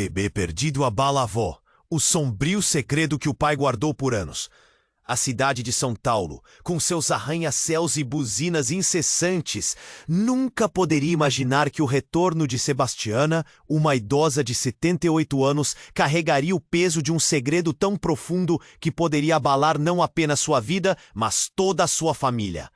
Bebê perdido abala a avó, o sombrio segredo que o pai guardou por anos. A cidade de São Paulo, com seus arranha-céus e buzinas incessantes, nunca poderia imaginar que o retorno de Sebastiana, uma idosa de 78 anos, carregaria o peso de um segredo tão profundo que poderia abalar não apenas sua vida, mas toda a sua família.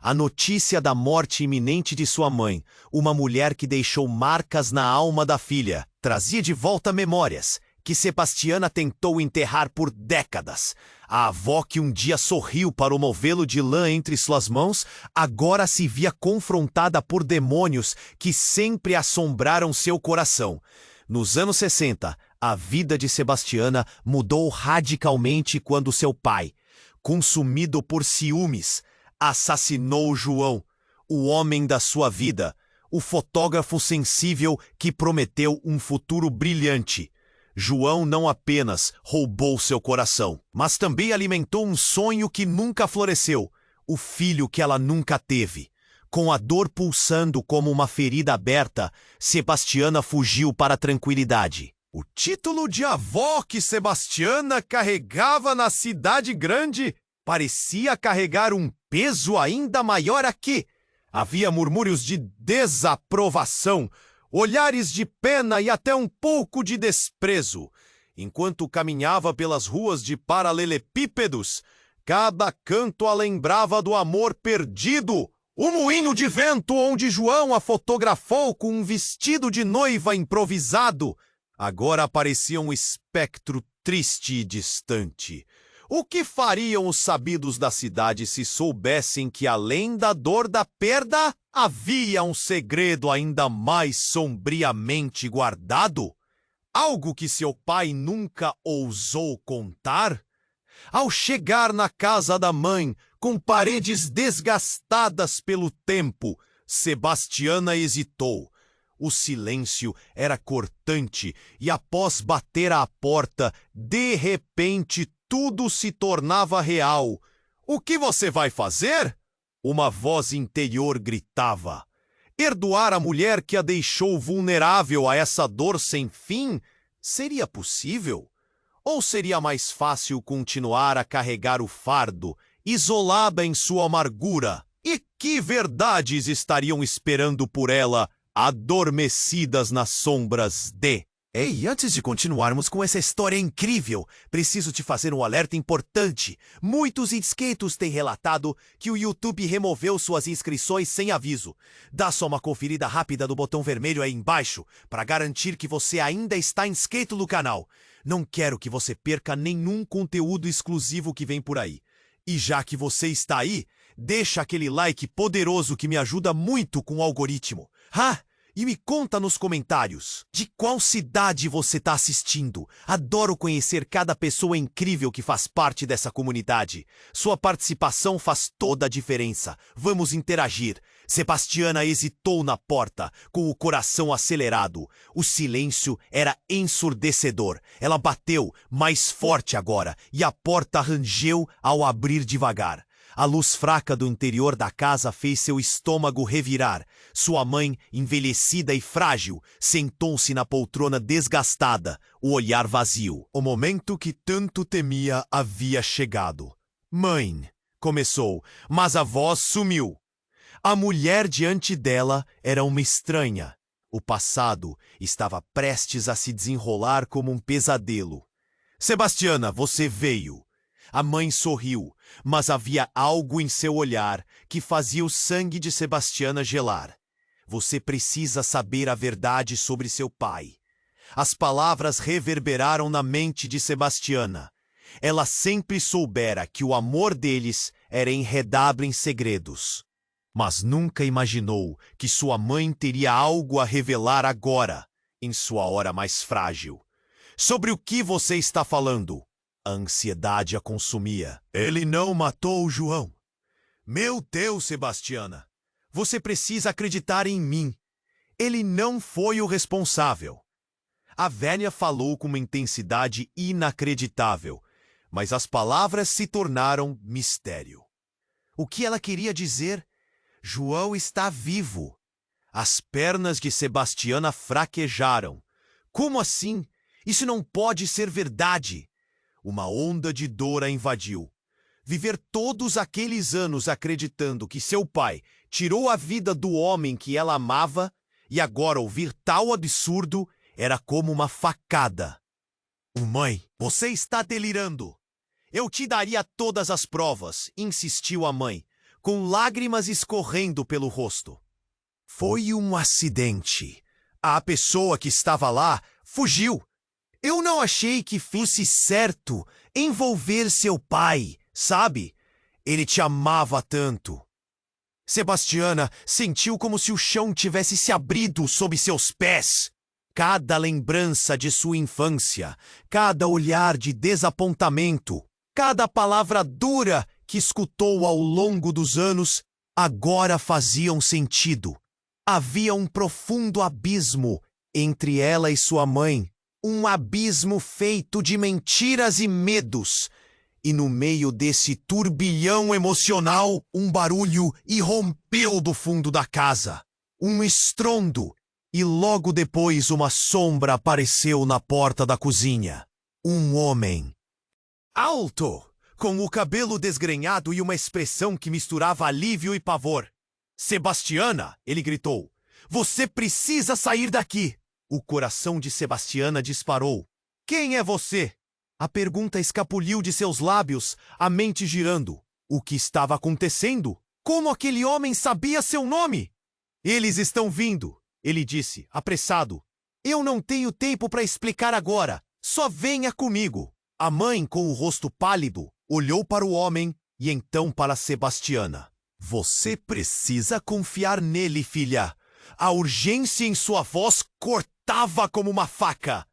A notícia da morte iminente de sua mãe, uma mulher que deixou marcas na alma da filha, trazia de volta memórias que Sebastiana tentou enterrar por décadas. A avó que um dia sorriu para o novelo de lã entre suas mãos, agora se via confrontada por demônios que sempre assombraram seu coração. Nos anos 60, a vida de Sebastiana mudou radicalmente quando seu pai, consumido por ciúmes, assassinou João, o homem da sua vida, o fotógrafo sensível que prometeu um futuro brilhante. João não apenas roubou seu coração, mas também alimentou um sonho que nunca floresceu, o filho que ela nunca teve. Com a dor pulsando como uma ferida aberta, Sebastiana fugiu para a tranquilidade. O título de avó que Sebastiana carregava na cidade grande parecia carregar um peso ainda maior aqui. Havia murmúrios de desaprovação, olhares de pena e até um pouco de desprezo. Enquanto caminhava pelas ruas de paralelepípedos, cada canto a lembrava do amor perdido. O moinho de vento onde João a fotografou com um vestido de noiva improvisado, agora aparecia um espectro triste e distante. O que fariam os sabidos da cidade se soubessem que, além da dor da perda, havia um segredo ainda mais sombriamente guardado? Algo que seu pai nunca ousou contar? Ao chegar na casa da mãe, com paredes desgastadas pelo tempo, Sebastiana hesitou. O silêncio era cortante e, após bater à porta, de repente tudo se tornava real. O que você vai fazer? Uma voz interior gritava. Perdoar a mulher que a deixou vulnerável a essa dor sem fim? Seria possível? Ou seria mais fácil continuar a carregar o fardo, isolada em sua amargura? E que verdades estariam esperando por ela, adormecidas nas sombras de... Ei, antes de continuarmos com essa história incrível, preciso te fazer um alerta importante. Muitos inscritos têm relatado que o YouTube removeu suas inscrições sem aviso. Dá só uma conferida rápida no botão vermelho aí embaixo para garantir que você ainda está inscrito no canal. Não quero que você perca nenhum conteúdo exclusivo que vem por aí. E já que você está aí, deixa aquele like poderoso que me ajuda muito com o algoritmo. E me conta nos comentários, de qual cidade você está assistindo? Adoro conhecer cada pessoa incrível que faz parte dessa comunidade. Sua participação faz toda a diferença. Vamos interagir. Sebastiana hesitou na porta, com o coração acelerado. O silêncio era ensurdecedor. Ela bateu, mais forte agora, e a porta rangeu ao abrir devagar. A luz fraca do interior da casa fez seu estômago revirar. Sua mãe, envelhecida e frágil, sentou-se na poltrona desgastada, o olhar vazio. O momento que tanto temia havia chegado. Mãe, começou, mas a voz sumiu. A mulher diante dela era uma estranha. O passado estava prestes a se desenrolar como um pesadelo. Sebastiana, você veio. A mãe sorriu, mas havia algo em seu olhar que fazia o sangue de Sebastiana gelar. Você precisa saber a verdade sobre seu pai. As palavras reverberaram na mente de Sebastiana. Ela sempre soubera que o amor deles era enredado em segredos. Mas nunca imaginou que sua mãe teria algo a revelar agora, em sua hora mais frágil. Sobre o que você está falando? A ansiedade a consumia. Ele não matou o João. Meu Deus, Sebastiana. Você precisa acreditar em mim. Ele não foi o responsável. A velha falou com uma intensidade inacreditável, mas as palavras se tornaram mistério. O que ela queria dizer? João está vivo. As pernas de Sebastiana fraquejaram. Como assim? Isso não pode ser verdade. Uma onda de dor a invadiu. Viver todos aqueles anos acreditando que seu pai tirou a vida do homem que ela amava e agora ouvir tal absurdo era como uma facada. Mãe, você está delirando. Eu te daria todas as provas, insistiu a mãe, com lágrimas escorrendo pelo rosto. Foi um acidente. A pessoa que estava lá fugiu. Eu não achei que fosse certo envolver seu pai, sabe? Ele te amava tanto. Sebastiana sentiu como se o chão tivesse se abrido sob seus pés. Cada lembrança de sua infância, cada olhar de desapontamento, cada palavra dura que escutou ao longo dos anos, agora faziam sentido. Havia um profundo abismo entre ela e sua mãe, um abismo feito de mentiras e medos. E no meio desse turbilhão emocional, um barulho irrompeu do fundo da casa. Um estrondo. E logo depois uma sombra apareceu na porta da cozinha. Um homem. Alto, com o cabelo desgrenhado e uma expressão que misturava alívio e pavor. Sebastiana, ele gritou. Você precisa sair daqui. O coração de Sebastiana disparou. Quem é você? A pergunta escapuliu de seus lábios, a mente girando. O que estava acontecendo? Como aquele homem sabia seu nome? Eles estão vindo. Ele disse, apressado. Eu não tenho tempo para explicar agora. Só venha comigo. A mãe, com o rosto pálido, olhou para o homem e então para Sebastiana. Você precisa confiar nele, filha. A urgência em sua voz cortava como uma faca.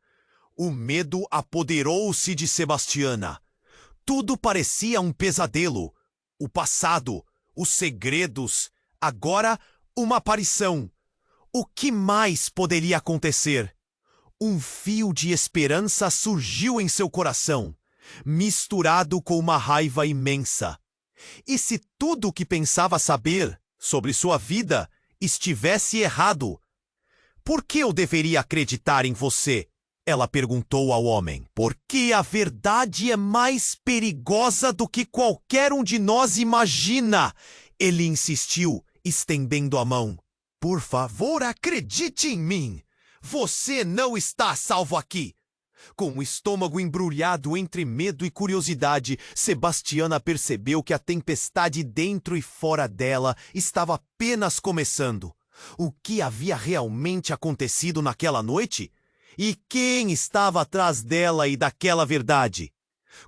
O medo apoderou-se de Sebastiana. Tudo parecia um pesadelo. O passado, os segredos, agora uma aparição. O que mais poderia acontecer? Um fio de esperança surgiu em seu coração, misturado com uma raiva imensa. E se tudo o que pensava saber sobre sua vida estivesse errado? Por que eu deveria acreditar em você? Ela perguntou ao homem. Porque a verdade é mais perigosa do que qualquer um de nós imagina. Ele insistiu, estendendo a mão. Por favor, acredite em mim. Você não está salvo aqui. Com o estômago embrulhado entre medo e curiosidade, Sebastiana percebeu que a tempestade dentro e fora dela estava apenas começando. O que havia realmente acontecido naquela noite? E quem estava atrás dela e daquela verdade?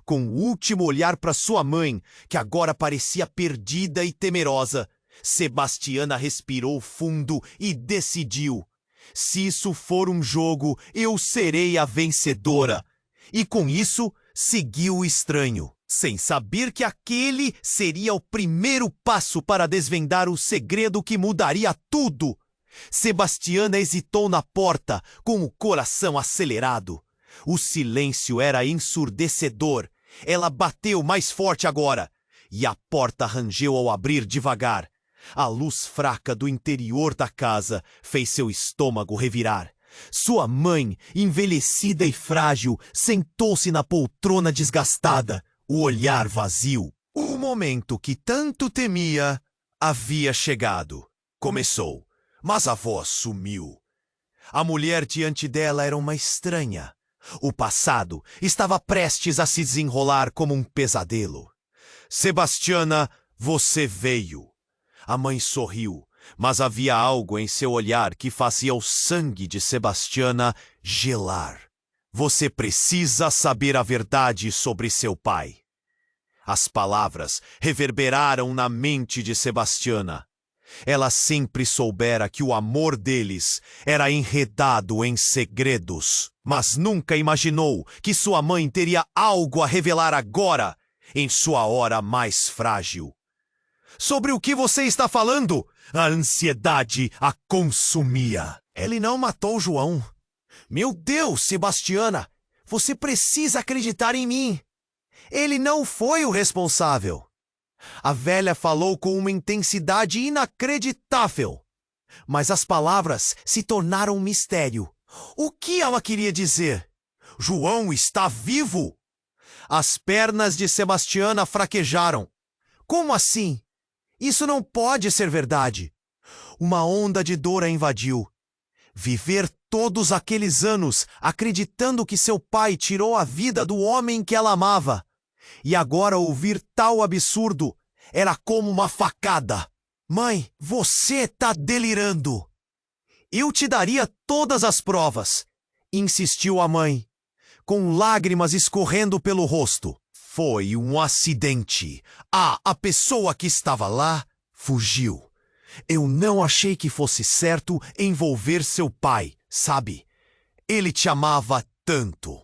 Com o último olhar para sua mãe, que agora parecia perdida e temerosa, Sebastiana respirou fundo e decidiu. Se isso for um jogo, eu serei a vencedora. E com isso, seguiu o estranho, sem saber que aquele seria o primeiro passo para desvendar o segredo que mudaria tudo. Sebastiana hesitou na porta, com o coração acelerado. O silêncio era ensurdecedor. Ela bateu mais forte agora, e a porta rangeu ao abrir devagar. A luz fraca do interior da casa fez seu estômago revirar. Sua mãe, envelhecida e frágil, sentou-se na poltrona desgastada, o olhar vazio. O momento que tanto temia havia chegado. Começou, mas a voz sumiu. A mulher diante dela era uma estranha. O passado estava prestes a se desenrolar como um pesadelo. Sebastiana, você veio. A mãe sorriu, mas havia algo em seu olhar que fazia o sangue de Sebastiana gelar. Você precisa saber a verdade sobre seu pai. As palavras reverberaram na mente de Sebastiana. Ela sempre soubera que o amor deles era enredado em segredos, mas nunca imaginou que sua mãe teria algo a revelar agora, em sua hora mais frágil. Sobre o que você está falando? A ansiedade a consumia. Ele não matou João. Meu Deus, Sebastiana, você precisa acreditar em mim. Ele não foi o responsável. A velha falou com uma intensidade inacreditável. Mas as palavras se tornaram um mistério. O que ela queria dizer? João está vivo! As pernas de Sebastiana fraquejaram. Como assim? Isso não pode ser verdade. Uma onda de dor a invadiu. Viver todos aqueles anos acreditando que seu pai tirou a vida do homem que ela amava. E agora ouvir tal absurdo era como uma facada. Mãe, você tá delirando. Eu te daria todas as provas, insistiu a mãe, com lágrimas escorrendo pelo rosto. Foi um acidente. A pessoa que estava lá fugiu. Eu não achei que fosse certo envolver seu pai, sabe? Ele te amava tanto.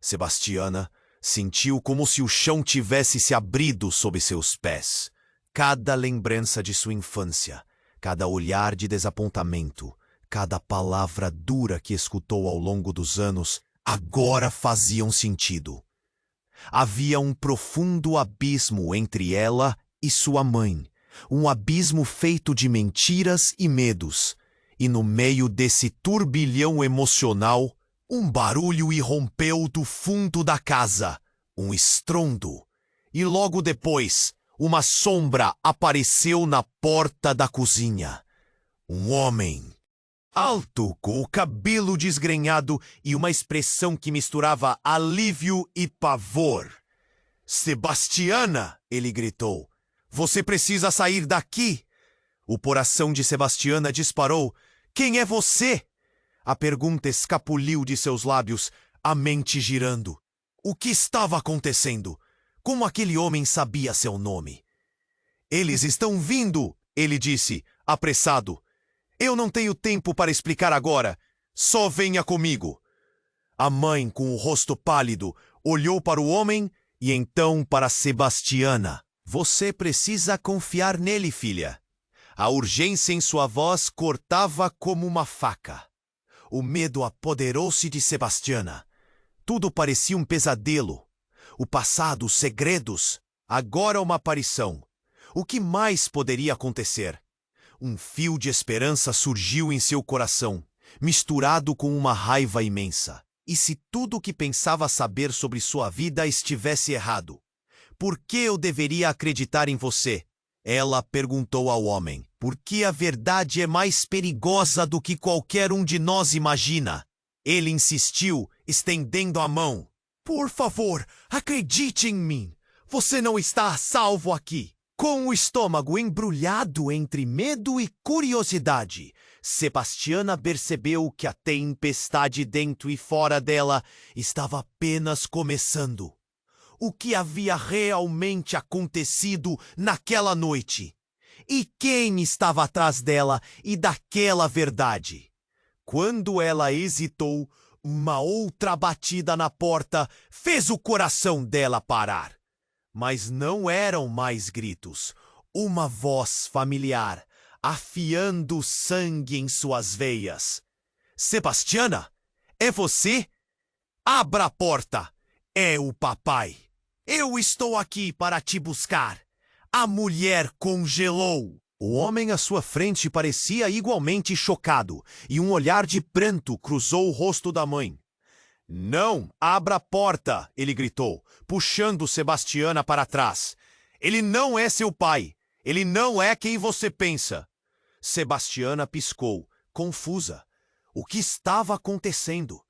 Sebastiana sentiu como se o chão tivesse se abrido sob seus pés. Cada lembrança de sua infância, cada olhar de desapontamento, cada palavra dura que escutou ao longo dos anos, agora faziam sentido. Havia um profundo abismo entre ela e sua mãe, um abismo feito de mentiras e medos. E no meio desse turbilhão emocional, um barulho irrompeu do fundo da casa, um estrondo. E logo depois, uma sombra apareceu na porta da cozinha. Um homem, alto, com o cabelo desgrenhado e uma expressão que misturava alívio e pavor. Sebastiana, ele gritou, você precisa sair daqui. O coração de Sebastiana disparou. Quem é você? A pergunta escapuliu de seus lábios, a mente girando. O que estava acontecendo? Como aquele homem sabia seu nome? Eles estão vindo, ele disse, apressado. Eu não tenho tempo para explicar agora. Só venha comigo. A mãe, com o rosto pálido, olhou para o homem e então para Sebastiana. Você precisa confiar nele, filha. A urgência em sua voz cortava como uma faca. O medo apoderou-se de Sebastiana. Tudo parecia um pesadelo. O passado, os segredos. Agora uma aparição. O que mais poderia acontecer? Um fio de esperança surgiu em seu coração, misturado com uma raiva imensa. E se tudo o que pensava saber sobre sua vida estivesse errado? Por que eu deveria acreditar em você? Ela perguntou ao homem. Porque a verdade é mais perigosa do que qualquer um de nós imagina. Ele insistiu, estendendo a mão. Por favor, acredite em mim. Você não está a salvo aqui. Com o estômago embrulhado entre medo e curiosidade, Sebastiana percebeu que a tempestade dentro e fora dela estava apenas começando. O que havia realmente acontecido naquela noite? E quem estava atrás dela e daquela verdade? Quando ela hesitou, uma outra batida na porta fez o coração dela parar. Mas não eram mais gritos. Uma voz familiar, afiando sangue em suas veias. Sebastiana, é você? Abra a porta. É o papai. Eu estou aqui para te buscar. A mulher congelou. O homem à sua frente parecia igualmente chocado, e um olhar de pranto cruzou o rosto da mãe. Não, abra a porta, ele gritou, puxando Sebastiana para trás. Ele não é seu pai. Ele não é quem você pensa. Sebastiana piscou, confusa. O que estava acontecendo?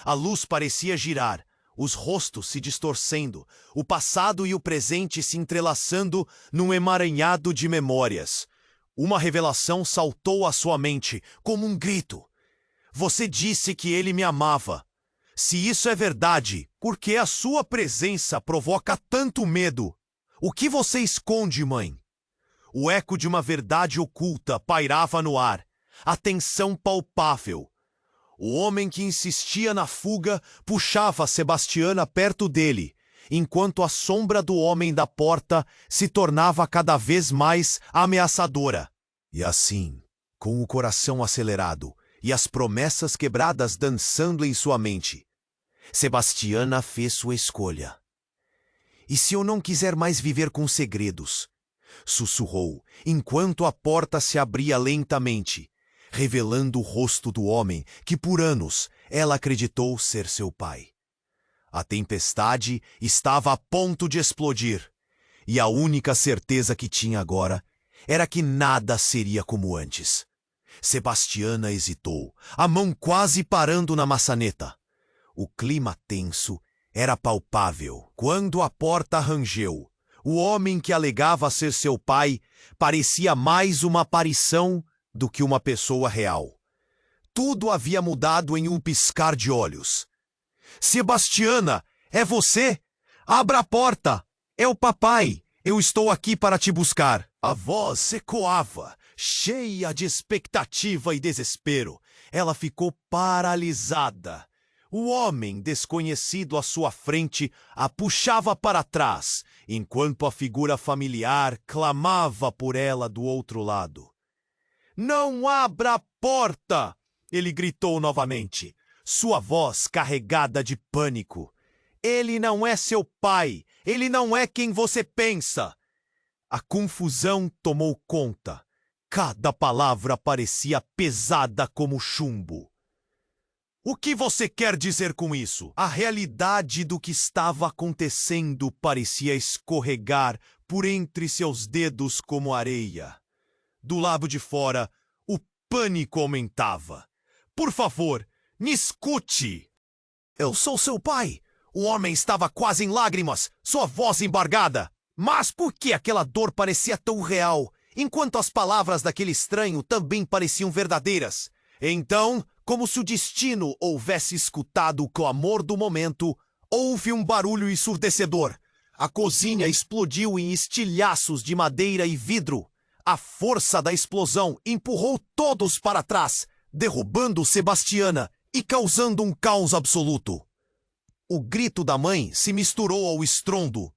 A luz parecia girar, os rostos se distorcendo, o passado e o presente se entrelaçando num emaranhado de memórias. Uma revelação saltou à sua mente, como um grito. Você disse que ele me amava. Se isso é verdade, por que a sua presença provoca tanto medo? O que você esconde, mãe? O eco de uma verdade oculta pairava no ar, a tensão palpável. O homem que insistia na fuga puxava Sebastiana perto dele, enquanto a sombra do homem da porta se tornava cada vez mais ameaçadora. E assim, com o coração acelerado e as promessas quebradas dançando em sua mente, Sebastiana fez sua escolha. E se eu não quiser mais viver com segredos? Sussurrou, enquanto a porta se abria lentamente, revelando o rosto do homem que por anos ela acreditou ser seu pai. A tempestade estava a ponto de explodir, e a única certeza que tinha agora era que nada seria como antes. Sebastiana hesitou, a mão quase parando na maçaneta. O clima tenso era palpável quando a porta rangeu. O homem que alegava ser seu pai parecia mais uma aparição do que uma pessoa real. Tudo havia mudado em um piscar de olhos. Sebastiana, é você? Abra a porta! É o papai! Eu estou aqui para te buscar. A voz ecoava, cheia de expectativa e desespero. Ela ficou paralisada. O homem desconhecido à sua frente a puxava para trás, enquanto a figura familiar clamava por ela do outro lado. Não abra a porta! Ele gritou novamente, sua voz carregada de pânico. Ele não é seu pai! Ele não é quem você pensa! A confusão tomou conta. Cada palavra parecia pesada como chumbo. O que você quer dizer com isso? A realidade do que estava acontecendo parecia escorregar por entre seus dedos como areia. Do lado de fora, o pânico aumentava. Por favor, me escute! Eu sou seu pai! O homem estava quase em lágrimas, sua voz embargada. Mas por que aquela dor parecia tão real, enquanto as palavras daquele estranho também pareciam verdadeiras? Então, como se o destino houvesse escutado o clamor do momento, houve um barulho ensurdecedor. A cozinha explodiu em estilhaços de madeira e vidro. A força da explosão empurrou todos para trás, derrubando Sebastiana e causando um caos absoluto. O grito da mãe se misturou ao estrondo,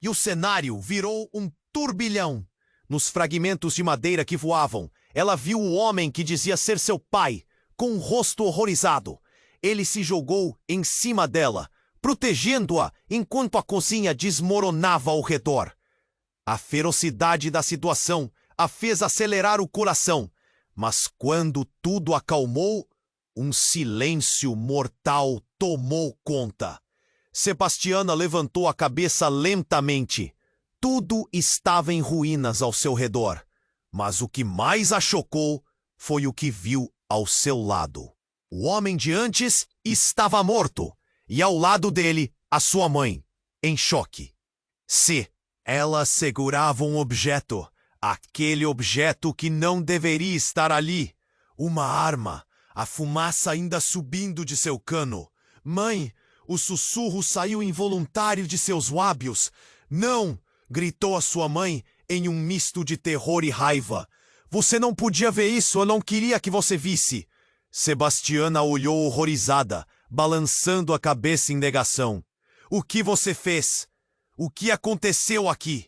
e o cenário virou um turbilhão. Nos fragmentos de madeira que voavam, ela viu o homem que dizia ser seu pai, com um rosto horrorizado. Ele se jogou em cima dela, protegendo-a enquanto a cozinha desmoronava ao redor. A ferocidade da situação a fez acelerar o coração, mas quando tudo acalmou, um silêncio mortal tomou conta. Sebastiana levantou a cabeça lentamente. Tudo estava em ruínas ao seu redor, mas o que mais a chocou foi o que viu ao seu lado. O homem de antes estava morto, e ao lado dele, a sua mãe, em choque. Ela segurava um objeto, aquele objeto que não deveria estar ali. Uma arma, a fumaça ainda subindo de seu cano. Mãe, o sussurro saiu involuntário de seus lábios. Não! Gritou a sua mãe em um misto de terror e raiva. Você não podia ver isso, eu não queria que você visse. Sebastiana olhou horrorizada, balançando a cabeça em negação. O que você fez? O que aconteceu aqui?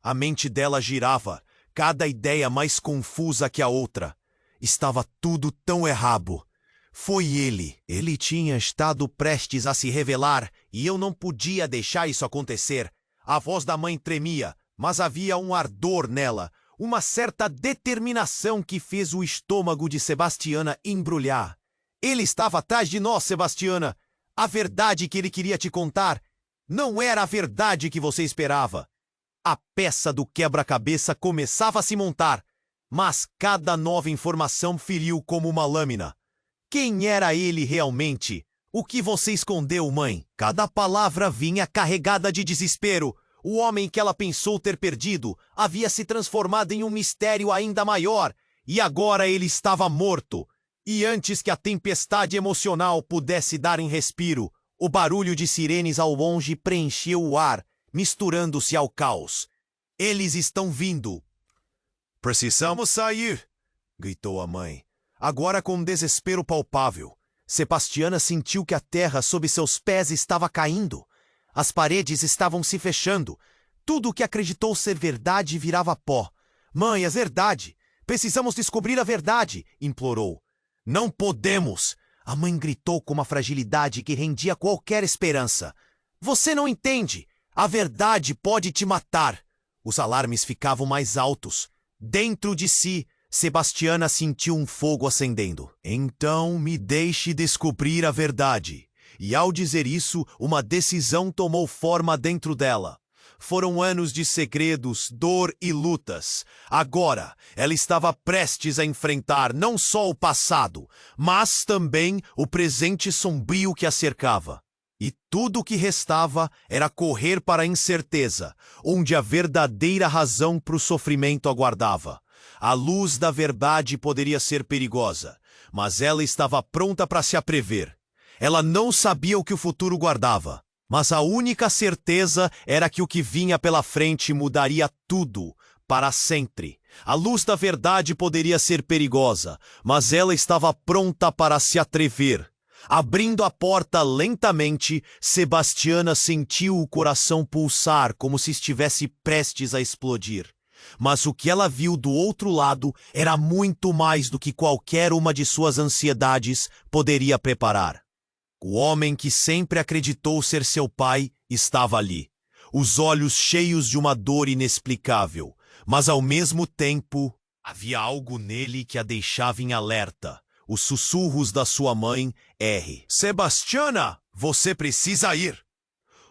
A mente dela girava, cada ideia mais confusa que a outra. Estava tudo tão errado. Foi ele. Ele tinha estado prestes a se revelar e eu não podia deixar isso acontecer. A voz da mãe tremia, mas havia um ardor nela, uma certa determinação que fez o estômago de Sebastiana embrulhar. Ele estava atrás de nós, Sebastiana. A verdade que ele queria te contar não era a verdade que você esperava. A peça do quebra-cabeça começava a se montar, mas cada nova informação feriu como uma lâmina. Quem era ele realmente? O que você escondeu, mãe? Cada palavra vinha carregada de desespero. O homem que ela pensou ter perdido havia se transformado em um mistério ainda maior, e agora ele estava morto. E antes que a tempestade emocional pudesse dar em respiro, o barulho de sirenes ao longe preencheu o ar, misturando-se ao caos. Eles estão vindo. Precisamos sair, gritou a mãe, agora com desespero palpável. Sebastiana sentiu que a terra sob seus pés estava caindo. As paredes estavam se fechando. Tudo o que acreditou ser verdade virava pó. Mãe, é verdade. Precisamos descobrir a verdade, implorou. Não podemos! A mãe gritou com uma fragilidade que rendia qualquer esperança. Você não entende! A verdade pode te matar! Os alarmes ficavam mais altos. Dentro de si, Sebastiana sentiu um fogo acendendo. Então me deixe descobrir a verdade. E ao dizer isso, uma decisão tomou forma dentro dela. Foram anos de segredos, dor e lutas. Agora, ela estava prestes a enfrentar não só o passado, mas também o presente sombrio que a cercava. E tudo o que restava era correr para a incerteza, onde a verdadeira razão para o sofrimento aguardava. A luz da verdade poderia ser perigosa, mas ela estava pronta para se prever. Ela não sabia o que o futuro guardava, mas a única certeza era que o que vinha pela frente mudaria tudo, para sempre. A luz da verdade poderia ser perigosa, mas ela estava pronta para se atrever. Abrindo a porta lentamente, Sebastiana sentiu o coração pulsar como se estivesse prestes a explodir. Mas o que ela viu do outro lado era muito mais do que qualquer uma de suas ansiedades poderia preparar. O homem que sempre acreditou ser seu pai estava ali, os olhos cheios de uma dor inexplicável, mas ao mesmo tempo havia algo nele que a deixava em alerta. Os sussurros da sua mãe, R. Sebastiana, você precisa ir.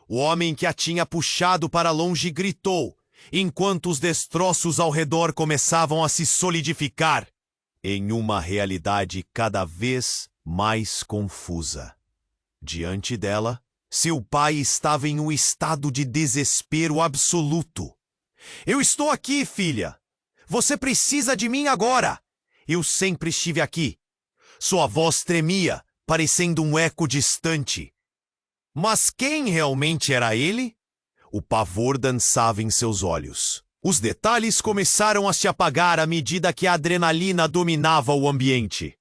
O homem que a tinha puxado para longe gritou, enquanto os destroços ao redor começavam a se solidificar em uma realidade cada vez mais confusa. Diante dela, seu pai estava em um estado de desespero absoluto. Eu estou aqui, filha. Você precisa de mim agora. Eu sempre estive aqui. Sua voz tremia, parecendo um eco distante. Mas quem realmente era ele? O pavor dançava em seus olhos. Os detalhes começaram a se apagar à medida que a adrenalina dominava o ambiente.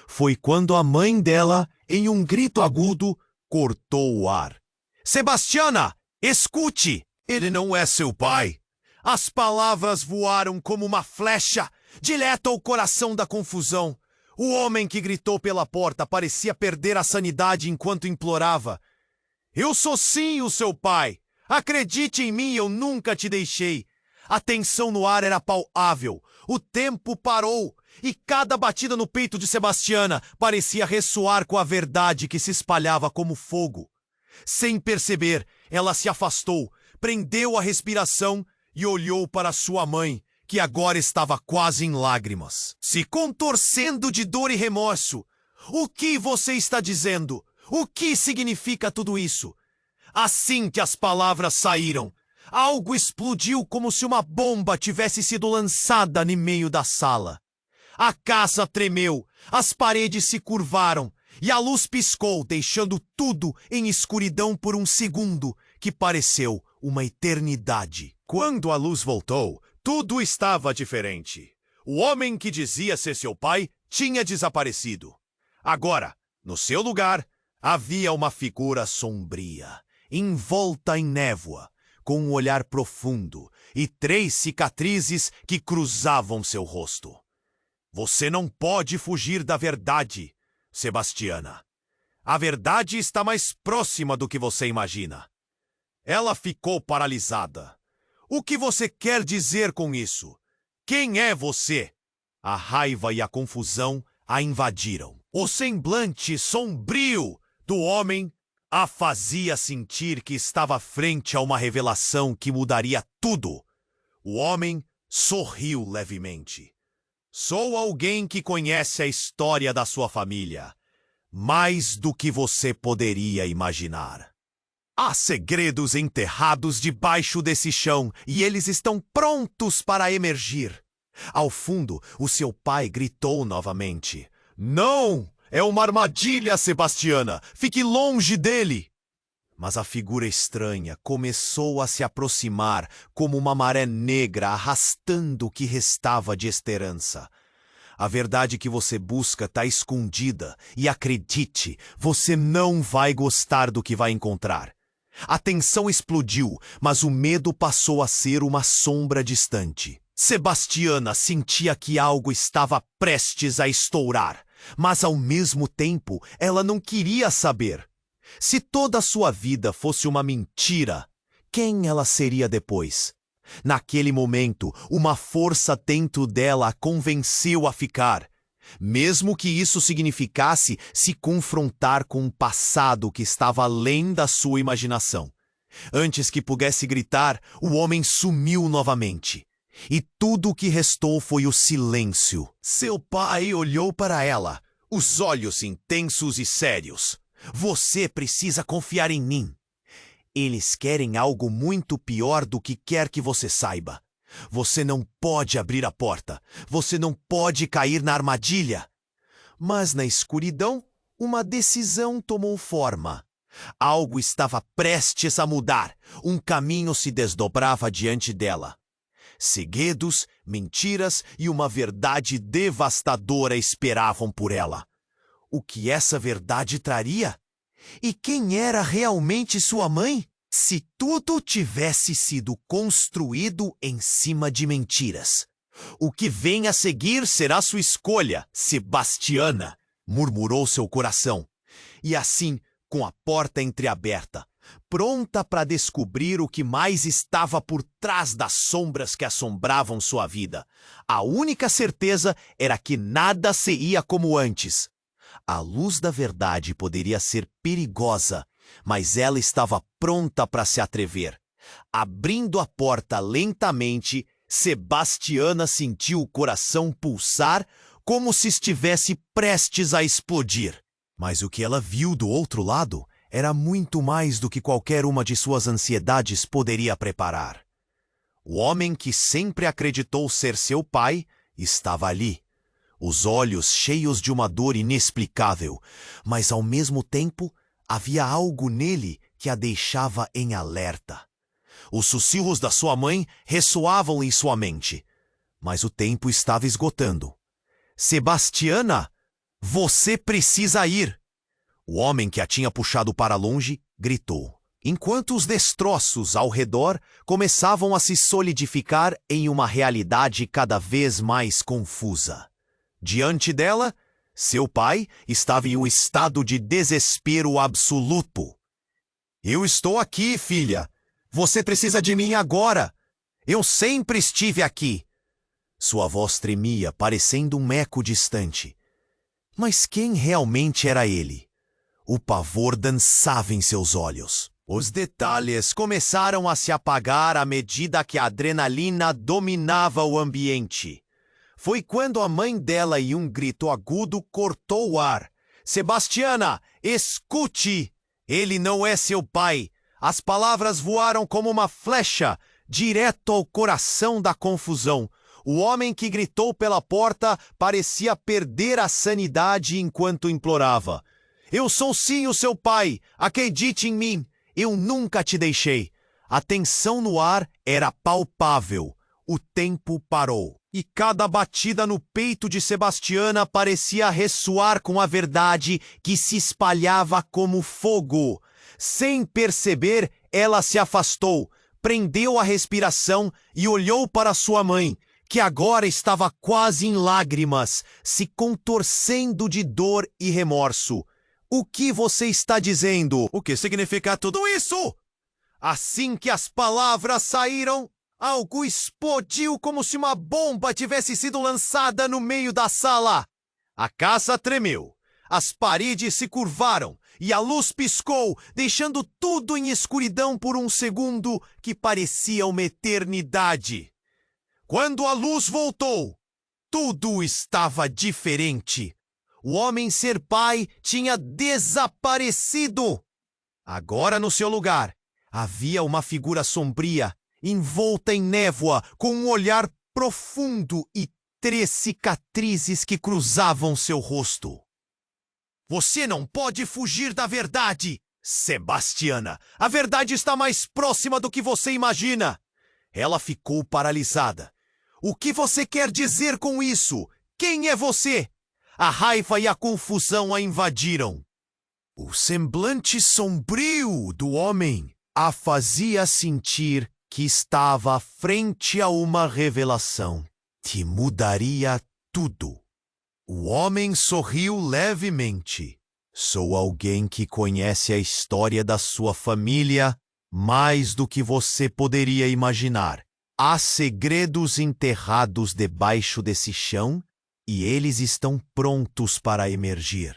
Foi quando a mãe dela, em um grito agudo, cortou o ar. Sebastiana, escute! Ele não é seu pai. As palavras voaram como uma flecha, direto ao coração da confusão. O homem que gritou pela porta parecia perder a sanidade enquanto implorava. Eu sou sim o seu pai. Acredite em mim, eu nunca te deixei. A tensão no ar era palpável. O tempo parou e cada batida no peito de Sebastiana parecia ressoar com a verdade que se espalhava como fogo. Sem perceber, ela se afastou, prendeu a respiração e olhou para sua mãe, que agora estava quase em lágrimas, se contorcendo de dor e remorso. O que você está dizendo? O que significa tudo isso? Assim que as palavras saíram, algo explodiu como se uma bomba tivesse sido lançada no meio da sala. A casa tremeu, as paredes se curvaram e a luz piscou, deixando tudo em escuridão por um segundo, que pareceu uma eternidade. Quando a luz voltou, tudo estava diferente. O homem que dizia ser seu pai tinha desaparecido. Agora, no seu lugar, havia uma figura sombria, envolta em névoa, com um olhar profundo e 3 cicatrizes que cruzavam seu rosto. Você não pode fugir da verdade, Sebastiana. A verdade está mais próxima do que você imagina. Ela ficou paralisada. O que você quer dizer com isso? Quem é você? A raiva e a confusão a invadiram. O semblante sombrio do homem a fazia sentir que estava frente a uma revelação que mudaria tudo. O homem sorriu levemente. Sou alguém que conhece a história da sua família, mais do que você poderia imaginar. Há segredos enterrados debaixo desse chão e eles estão prontos para emergir. Ao fundo, o seu pai gritou novamente. Não! É uma armadilha, Sebastiana! Fique longe dele! Mas a figura estranha começou a se aproximar como uma maré negra arrastando o que restava de esperança. A verdade que você busca está escondida e acredite, você não vai gostar do que vai encontrar. A tensão explodiu, mas o medo passou a ser uma sombra distante. Sebastiana sentia que algo estava prestes a estourar, mas ao mesmo tempo ela não queria saber. Se toda a sua vida fosse uma mentira, quem ela seria depois? Naquele momento, uma força dentro dela a convenceu a ficar. mesmo que isso significasse se confrontar com um passado que estava além da sua imaginação. Antes que pudesse gritar, o homem sumiu novamente. E tudo o que restou foi o silêncio. Seu pai olhou para ela, os olhos intensos e sérios. Você precisa confiar em mim. Eles querem algo muito pior do que quer que você saiba. Você não pode abrir a porta. Você não pode cair na armadilha. Mas na escuridão, uma decisão tomou forma. Algo estava prestes a mudar. Um caminho se desdobrava diante dela. Segredos, mentiras e uma verdade devastadora esperavam por ela. O que essa verdade traria? E quem era realmente sua mãe? Se tudo tivesse sido construído em cima de mentiras. O que vem a seguir será sua escolha, Sebastiana, murmurou seu coração. E assim, com a porta entreaberta, pronta para descobrir o que mais estava por trás das sombras que assombravam sua vida, a única certeza era que nada se ia como antes. A luz da verdade poderia ser perigosa, mas ela estava pronta para se atrever. Abrindo a porta lentamente, Sebastiana sentiu o coração pulsar como se estivesse prestes a explodir. Mas o que ela viu do outro lado era muito mais do que qualquer uma de suas ansiedades poderia preparar. O homem que sempre acreditou ser seu pai estava ali. Os olhos cheios de uma dor inexplicável, mas ao mesmo tempo havia algo nele que a deixava em alerta. Os sussurros da sua mãe ressoavam em sua mente, mas o tempo estava esgotando. Sebastiana, você precisa ir! O homem que a tinha puxado para longe gritou, enquanto os destroços ao redor começavam a se solidificar em uma realidade cada vez mais confusa. Diante dela, seu pai estava em um estado de desespero absoluto. Eu estou aqui, filha. Você precisa de mim agora. Eu sempre estive aqui. Sua voz tremia, parecendo um eco distante. Mas quem realmente era ele? O pavor dançava em seus olhos. Os detalhes começaram a se apagar à medida que a adrenalina dominava o ambiente. Foi quando a mãe dela, em um grito agudo, cortou o ar. Sebastiana, escute! Ele não é seu pai. As palavras voaram como uma flecha, direto ao coração da confusão. O homem que gritou pela porta parecia perder a sanidade enquanto implorava. Eu sou sim o seu pai. Acredite em mim. Eu nunca te deixei. A tensão no ar era palpável. O tempo parou. E cada batida no peito de Sebastiana parecia ressoar com a verdade que se espalhava como fogo. Sem perceber, ela se afastou, prendeu a respiração e olhou para sua mãe, que agora estava quase em lágrimas, se contorcendo de dor e remorso. O que você está dizendo? O que significa tudo isso? Assim que as palavras saíram, algo explodiu como se uma bomba tivesse sido lançada no meio da sala. A casa tremeu, as paredes se curvaram e a luz piscou, deixando tudo em escuridão por um segundo que parecia uma eternidade. Quando a luz voltou, tudo estava diferente. O homem ser pai tinha desaparecido. Agora, no seu lugar, havia uma figura sombria, envolta em névoa, com um olhar profundo e 3 cicatrizes que cruzavam seu rosto. Você não pode fugir da verdade, Sebastiana. A verdade está mais próxima do que você imagina. Ela ficou paralisada. O que você quer dizer com isso? Quem é você? A raiva e a confusão a invadiram. O semblante sombrio do homem a fazia sentir que estava frente a uma revelação que mudaria tudo. O homem sorriu levemente. Sou alguém que conhece a história da sua família mais do que você poderia imaginar. Há segredos enterrados debaixo desse chão e eles estão prontos para emergir.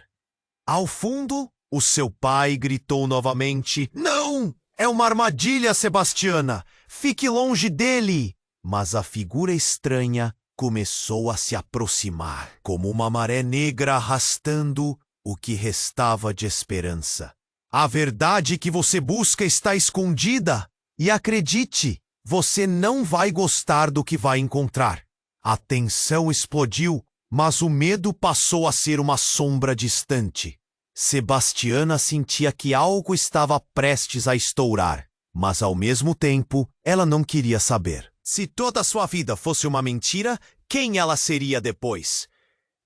Ao fundo, o seu pai gritou novamente: "Não! É uma armadilha, Sebastiana! Fique longe dele!" Mas a figura estranha começou a se aproximar, como uma maré negra arrastando o que restava de esperança. A verdade que você busca está escondida, e acredite, você não vai gostar do que vai encontrar. A tensão explodiu, mas o medo passou a ser uma sombra distante. Sebastiana sentia que algo estava prestes a estourar, mas ao mesmo tempo ela não queria saber. Se toda a sua vida fosse uma mentira, quem ela seria depois?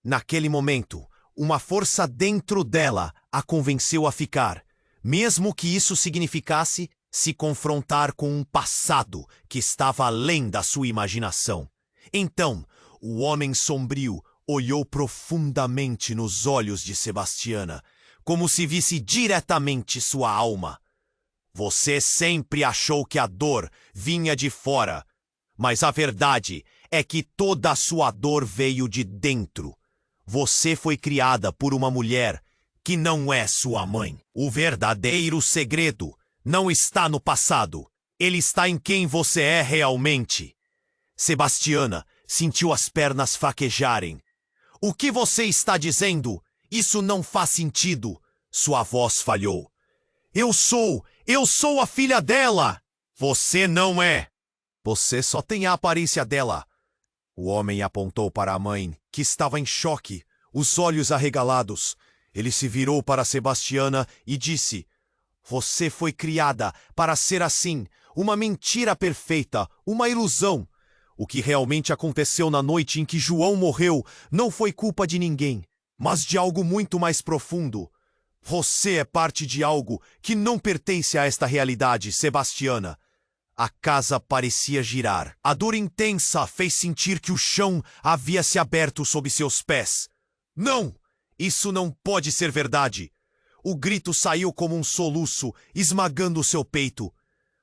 Naquele momento, uma força dentro dela a convenceu a ficar, mesmo que isso significasse se confrontar com um passado que estava além da sua imaginação. Então, o homem sombrio olhou profundamente nos olhos de Sebastiana, como se visse diretamente sua alma. Você sempre achou que a dor vinha de fora, mas a verdade é que toda a sua dor veio de dentro. Você foi criada por uma mulher que não é sua mãe. O verdadeiro segredo não está no passado, ele está em quem você é realmente. Sebastiana sentiu as pernas fraquejarem. O que você está dizendo? Isso não faz sentido. Sua voz falhou. Eu sou a filha dela! Você não é! Você só tem a aparência dela. O homem apontou para a mãe, que estava em choque, os olhos arregalados. Ele se virou para Sebastiana e disse: "Você foi criada para ser assim, uma mentira perfeita, uma ilusão. O que realmente aconteceu na noite em que João morreu não foi culpa de ninguém, mas de algo muito mais profundo. Você é parte de algo que não pertence a esta realidade, Sebastiana." A casa parecia girar. A dor intensa fez sentir que o chão havia se aberto sob seus pés. Não! Isso não pode ser verdade! O grito saiu como um soluço, esmagando seu peito.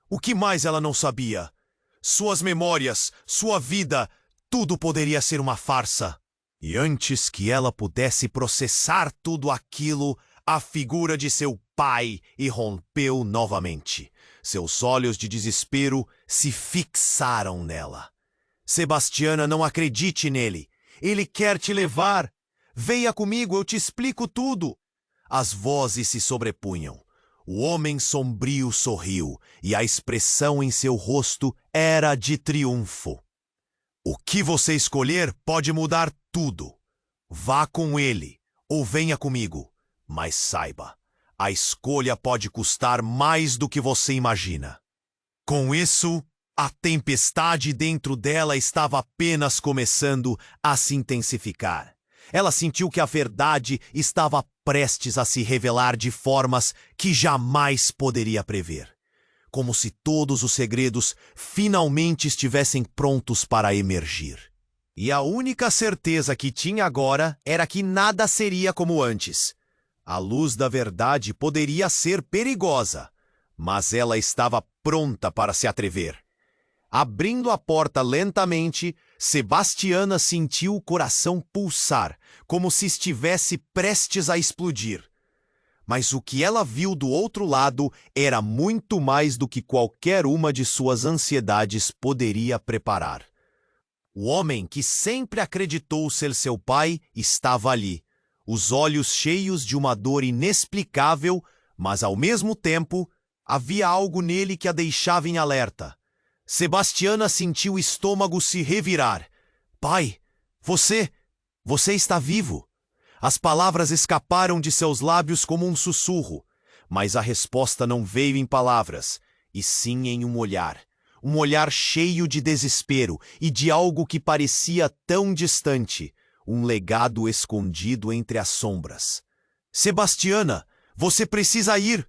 O que mais ela não sabia? Suas memórias, sua vida, tudo poderia ser uma farsa. E antes que ela pudesse processar tudo aquilo, a figura de seu pai irrompeu novamente. Seus olhos de desespero se fixaram nela. Sebastiana, não acredite nele. Ele quer te levar. Venha comigo, eu te explico tudo. As vozes se sobrepunham. O homem sombrio sorriu, e a expressão em seu rosto era de triunfo. O que você escolher pode mudar tudo. Vá com ele, ou venha comigo. Mas saiba, a escolha pode custar mais do que você imagina. Com isso, a tempestade dentro dela estava apenas começando a se intensificar. Ela sentiu que a verdade estava prestes a se revelar de formas que jamais poderia prever. Como se todos os segredos finalmente estivessem prontos para emergir. E a única certeza que tinha agora era que nada seria como antes. A luz da verdade poderia ser perigosa, mas ela estava pronta para se atrever. Abrindo a porta lentamente, Sebastiana sentiu o coração pulsar, como se estivesse prestes a explodir. Mas o que ela viu do outro lado era muito mais do que qualquer uma de suas ansiedades poderia preparar. O homem que sempre acreditou ser seu pai estava ali, os olhos cheios de uma dor inexplicável, mas ao mesmo tempo havia algo nele que a deixava em alerta. Sebastiana sentiu o estômago se revirar. "Pai, você está vivo." As palavras escaparam de seus lábios como um sussurro, mas a resposta não veio em palavras, e sim em um olhar cheio de desespero e de algo que parecia tão distante, um legado escondido entre as sombras. "Sebastiana, você precisa ir!"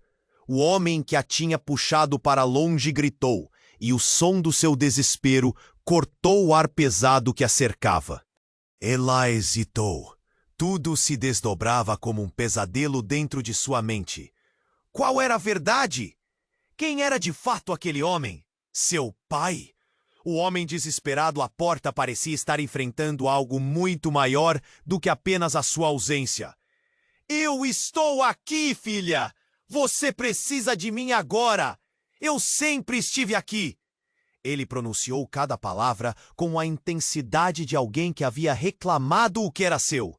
O homem que a tinha puxado para longe gritou, e o som do seu desespero cortou o ar pesado que a cercava. Ela hesitou. Tudo se desdobrava como um pesadelo dentro de sua mente. Qual era a verdade? Quem era de fato aquele homem? Seu pai? O homem desesperado à porta parecia estar enfrentando algo muito maior do que apenas a sua ausência. Eu estou aqui, filha! Você precisa de mim agora! Eu sempre estive aqui! Ele pronunciou cada palavra com a intensidade de alguém que havia reclamado o que era seu.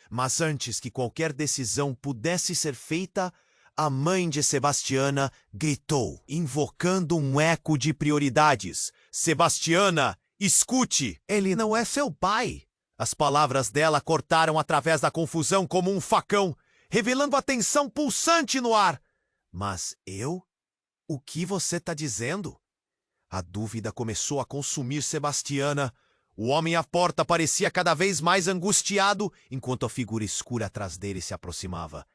Mas antes que qualquer decisão pudesse ser feita, a mãe de Sebastiana gritou, invocando um eco de prioridades. Sebastiana, escute! Ele não é seu pai! As palavras dela cortaram através da confusão como um facão, revelando a tensão pulsante no ar. Mas eu? O que você está dizendo? A dúvida começou a consumir Sebastiana. O homem à porta parecia cada vez mais angustiado, enquanto a figura escura atrás dele se aproximava.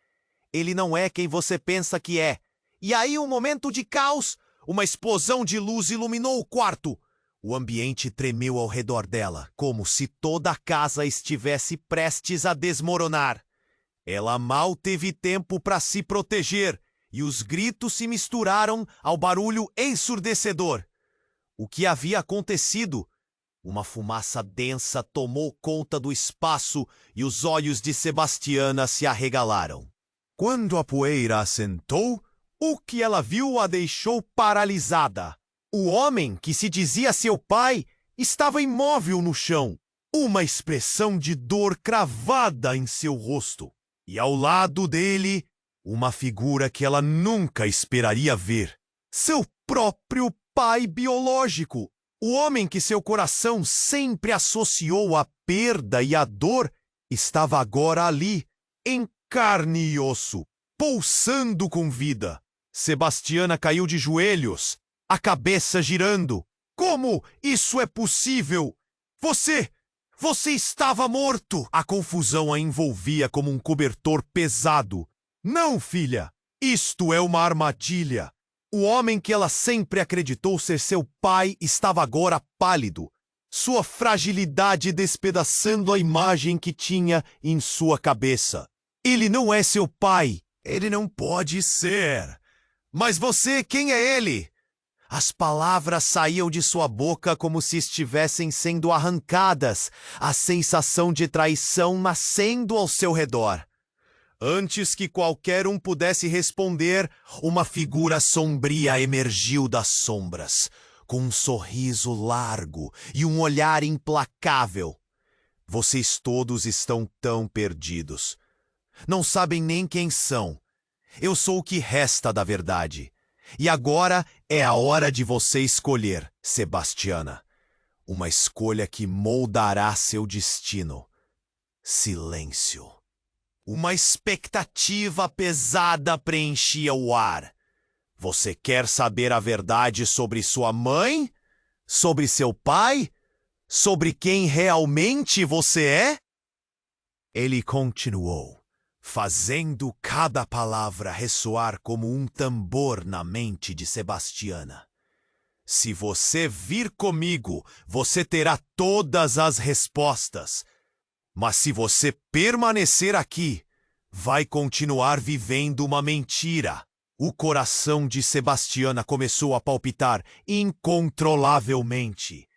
Ele não é quem você pensa que é. E aí, um momento de caos, uma explosão de luz iluminou o quarto. O ambiente tremeu ao redor dela, como se toda a casa estivesse prestes a desmoronar. Ela mal teve tempo para se proteger, e os gritos se misturaram ao barulho ensurdecedor. O que havia acontecido? Uma fumaça densa tomou conta do espaço e os olhos de Sebastiana se arregalaram. Quando a poeira assentou, o que ela viu a deixou paralisada. O homem, que se dizia seu pai, estava imóvel no chão, uma expressão de dor cravada em seu rosto. E ao lado dele, uma figura que ela nunca esperaria ver. Seu próprio pai biológico. O homem que seu coração sempre associou à perda e à dor estava agora ali, em carne e osso, pulsando com vida. Sebastiana caiu de joelhos, a cabeça girando. Como isso é possível? Você estava morto! A confusão a envolvia como um cobertor pesado. Não, filha! Isto é uma armadilha! O homem que ela sempre acreditou ser seu pai estava agora pálido, sua fragilidade despedaçando a imagem que tinha em sua cabeça. Ele não é seu pai. Ele não pode ser. Mas você, quem é ele? As palavras saíam de sua boca como se estivessem sendo arrancadas, a sensação de traição nascendo ao seu redor. Antes que qualquer um pudesse responder, uma figura sombria emergiu das sombras, com um sorriso largo e um olhar implacável. Vocês todos estão tão perdidos. Não sabem nem quem são. Eu sou o que resta da verdade. E agora é a hora de você escolher, Sebastiana. Uma escolha que moldará seu destino. Silêncio. Uma expectativa pesada preenchia o ar. Você quer saber a verdade sobre sua mãe? Sobre seu pai? Sobre quem realmente você é? Ele continuou, fazendo cada palavra ressoar como um tambor na mente de Sebastiana. Se você vir comigo, você terá todas as respostas. Mas se você permanecer aqui, vai continuar vivendo uma mentira. O coração de Sebastiana começou a palpitar incontrolavelmente.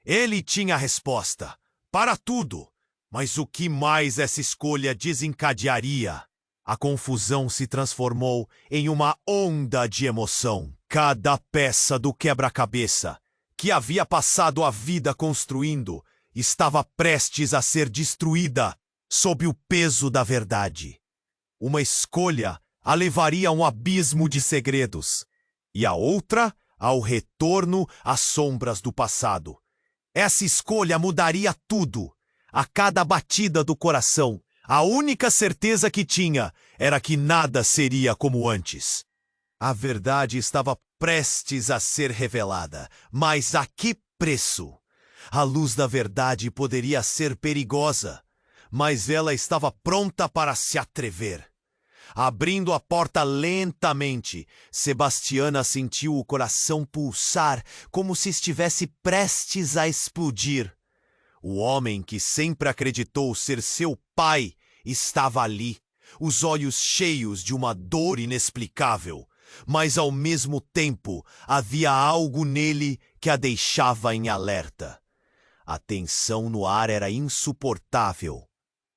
Ele tinha a resposta para tudo, mas o que mais essa escolha desencadearia? A confusão se transformou em uma onda de emoção. Cada peça do quebra-cabeça, que havia passado a vida construindo, estava prestes a ser destruída sob o peso da verdade. Uma escolha a levaria a um abismo de segredos, e a outra ao retorno às sombras do passado. Essa escolha mudaria tudo. A cada batida do coração, a única certeza que tinha era que nada seria como antes. A verdade estava prestes a ser revelada, mas a que preço? A luz da verdade poderia ser perigosa, mas ela estava pronta para se atrever. Abrindo a porta lentamente, Sebastiana sentiu o coração pulsar como se estivesse prestes a explodir. O homem que sempre acreditou ser seu pai estava ali, os olhos cheios de uma dor inexplicável, mas ao mesmo tempo havia algo nele que a deixava em alerta. A tensão no ar era insuportável.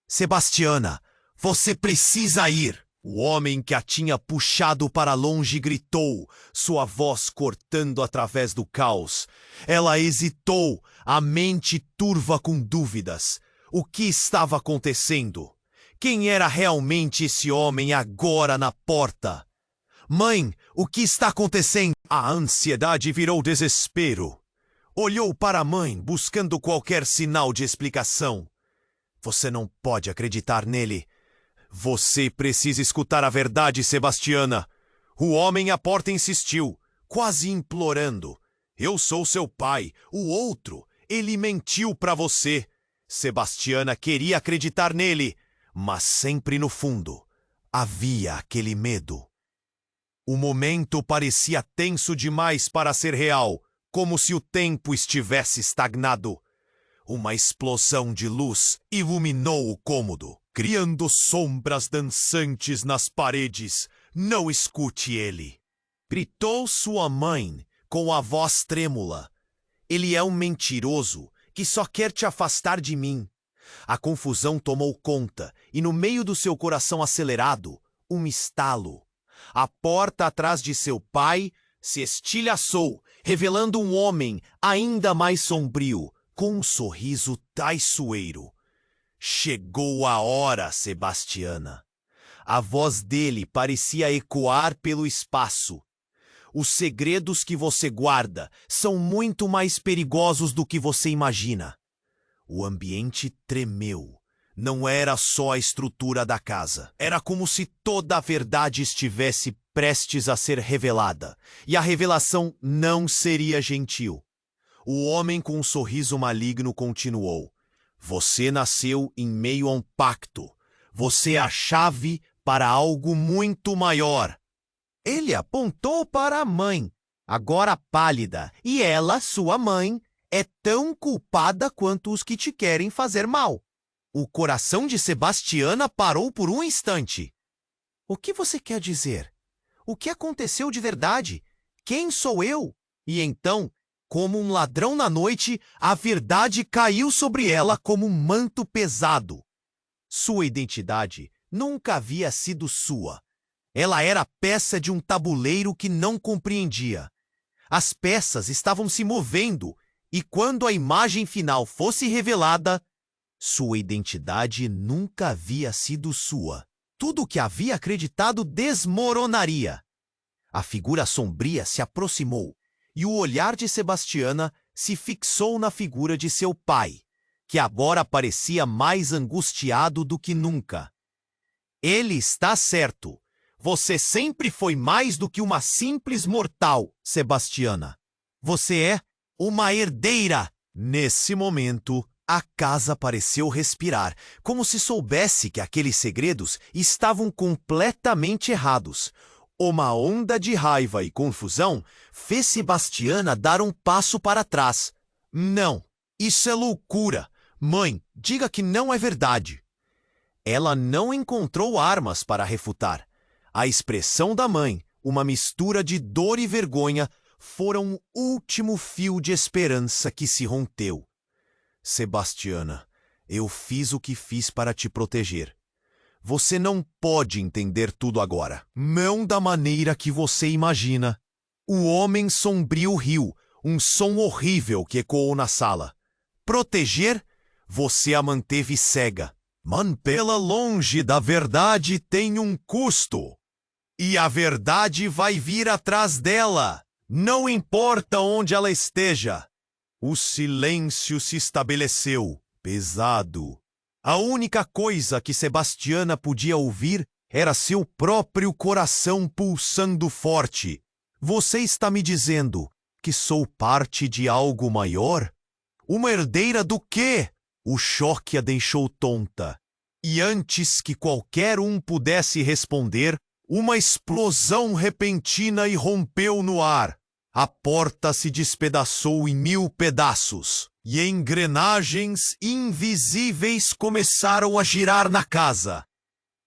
Sebastiana, você precisa ir! O homem que a tinha puxado para longe gritou, sua voz cortando através do caos. Ela hesitou, a mente turva com dúvidas. O que estava acontecendo? Quem era realmente esse homem agora na porta? Mãe, o que está acontecendo? A ansiedade virou desespero. Olhou para a mãe, buscando qualquer sinal de explicação. Você não pode acreditar nele. Você precisa escutar a verdade, Sebastiana. O homem à porta insistiu, quase implorando. Eu sou seu pai, o outro. Ele mentiu para você. Sebastiana queria acreditar nele, mas sempre no fundo havia aquele medo. O momento parecia tenso demais para ser real, como se o tempo estivesse estagnado. Uma explosão de luz iluminou o cômodo, criando sombras dançantes nas paredes. Não escute ele. Gritou sua mãe com a voz trêmula. Ele é um mentiroso que só quer te afastar de mim. A confusão tomou conta e no meio do seu coração acelerado, um estalo. A porta atrás de seu pai se estilhaçou, revelando um homem ainda mais sombrio, com um sorriso traiçoeiro. Chegou a hora, Sebastiana. A voz dele parecia ecoar pelo espaço. Os segredos que você guarda são muito mais perigosos do que você imagina. O ambiente tremeu. Não era só a estrutura da casa. Era como se toda a verdade estivesse prestes a ser revelada. E a revelação não seria gentil. O homem com um sorriso maligno continuou. Você nasceu em meio a um pacto. Você é a chave para algo muito maior. Ele apontou para a mãe, agora pálida, e ela, sua mãe, é tão culpada quanto os que te querem fazer mal. O coração de Sebastiana parou por um instante. O que você quer dizer? O que aconteceu de verdade? Quem sou eu? E então, como um ladrão na noite, a verdade caiu sobre ela como um manto pesado. Sua identidade nunca havia sido sua. Ela era peça de um tabuleiro que não compreendia. As peças estavam se movendo, e quando a imagem final fosse revelada, sua identidade nunca havia sido sua. Tudo o que havia acreditado desmoronaria. A figura sombria se aproximou, e o olhar de Sebastiana se fixou na figura de seu pai, que agora parecia mais angustiado do que nunca. Ele está certo. Você sempre foi mais do que uma simples mortal, Sebastiana. Você é uma herdeira. Nesse momento, a casa pareceu respirar, como se soubesse que aqueles segredos estavam completamente errados. Uma onda de raiva e confusão fez Sebastiana dar um passo para trás. Não, isso é loucura. Mãe, diga que não é verdade. Ela não encontrou armas para refutar. A expressão da mãe, uma mistura de dor e vergonha, foram o último fio de esperança que se rompeu. Sebastiana, eu fiz o que fiz para te proteger. Você não pode entender tudo agora. Não da maneira que você imagina. O homem sombrio riu, um som horrível que ecoou na sala. Proteger? Você a manteve cega. Mantê-la longe da verdade tem um custo. E a verdade vai vir atrás dela. Não importa onde ela esteja. O silêncio se estabeleceu, pesado. A única coisa que Sebastiana podia ouvir era seu próprio coração pulsando forte. Você está me dizendo que sou parte de algo maior? Uma herdeira do quê? O choque a deixou tonta. E antes que qualquer um pudesse responder, uma explosão repentina irrompeu no ar. A porta se despedaçou em 1000 pedaços, e engrenagens invisíveis começaram a girar na casa.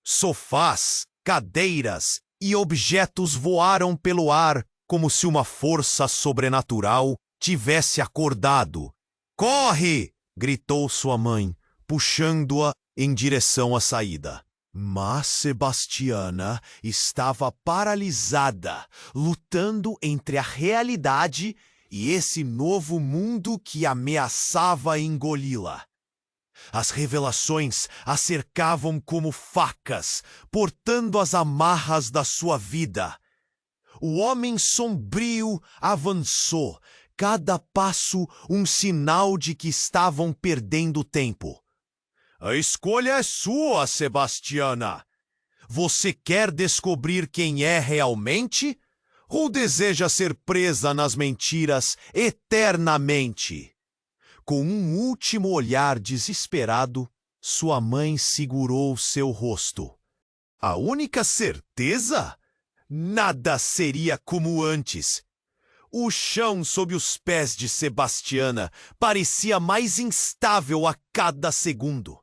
Sofás, cadeiras e objetos voaram pelo ar como se uma força sobrenatural tivesse acordado. Corre! Gritou sua mãe, puxando-a em direção à saída. Mas Sebastiana estava paralisada, lutando entre a realidade e esse novo mundo que ameaçava engoli-la. As revelações a cercavam como facas, portando as amarras da sua vida. O homem sombrio avançou, cada passo um sinal de que estavam perdendo tempo. A escolha é sua, Sebastiana. Você quer descobrir quem é realmente? Ou deseja ser presa nas mentiras eternamente? Com um último olhar desesperado, sua mãe segurou seu rosto. A única certeza? Nada seria como antes. O chão sob os pés de Sebastiana parecia mais instável a cada segundo.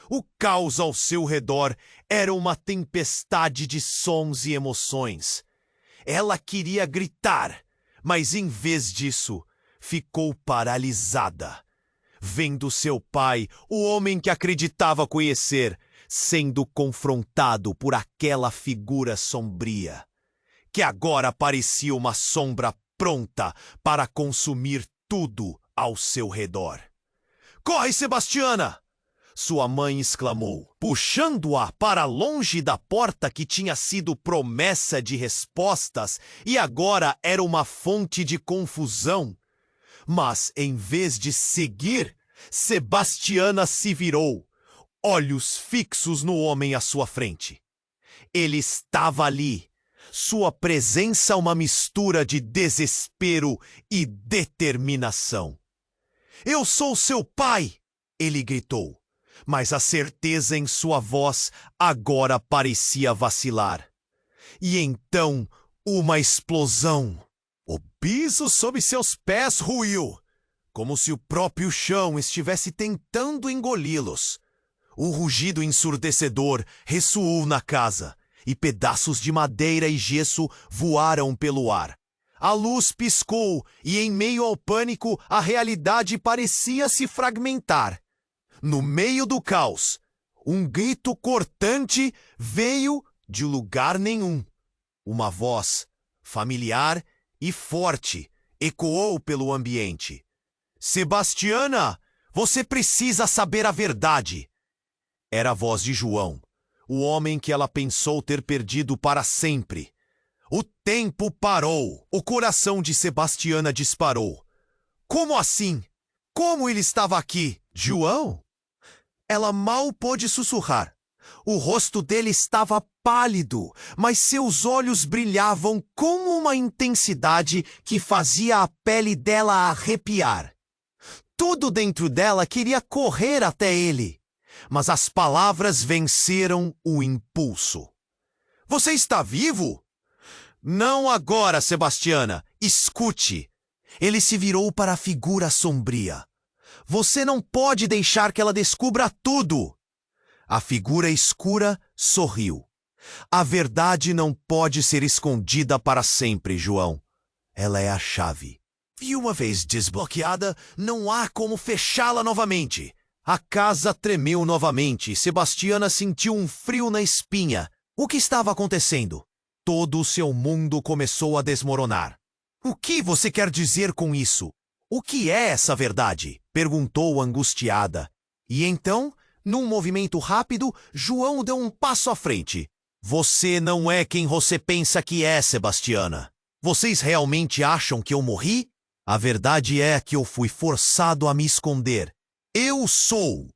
O caos ao seu redor era uma tempestade de sons e emoções. Ela queria gritar, mas em vez disso, ficou paralisada, vendo seu pai, o homem que acreditava conhecer, sendo confrontado por aquela figura sombria, que agora parecia uma sombra pronta para consumir tudo ao seu redor. Corre, Sebastiana! Sua mãe exclamou, puxando-a para longe da porta que tinha sido promessa de respostas e agora era uma fonte de confusão. Mas, em vez de seguir, Sebastiana se virou, olhos fixos no homem à sua frente. Ele estava ali, sua presença uma mistura de desespero e determinação. Eu sou seu pai! Ele gritou. Mas a certeza em sua voz agora parecia vacilar. E então, uma explosão. O piso sob seus pés ruiu, como se o próprio chão estivesse tentando engoli-los. O rugido ensurdecedor ressoou na casa, e pedaços de madeira e gesso voaram pelo ar. A luz piscou, e em meio ao pânico, a realidade parecia se fragmentar. No meio do caos, um grito cortante veio de lugar nenhum. Uma voz, familiar e forte, ecoou pelo ambiente. Sebastiana, você precisa saber a verdade. Era a voz de João, o homem que ela pensou ter perdido para sempre. O tempo parou. O coração de Sebastiana disparou. Como assim? Como ele estava aqui? João? Ela mal pôde sussurrar. O rosto dele estava pálido, mas seus olhos brilhavam com uma intensidade que fazia a pele dela arrepiar. Tudo dentro dela queria correr até ele, mas as palavras venceram o impulso. Você está vivo? Não agora, Sebastiana. Escute. Ele se virou para a figura sombria. Você não pode deixar que ela descubra tudo. A figura escura sorriu. A verdade não pode ser escondida para sempre, João. Ela é a chave. E uma vez desbloqueada, não há como fechá-la novamente. A casa tremeu novamente e Sebastiana sentiu um frio na espinha. O que estava acontecendo? Todo o seu mundo começou a desmoronar. O que você quer dizer com isso? O que é essa verdade? Perguntou angustiada. E então, num movimento rápido, João deu um passo à frente. Você não é quem você pensa que é, Sebastiana. Vocês realmente acham que eu morri? A verdade é que eu fui forçado a me esconder. Eu sou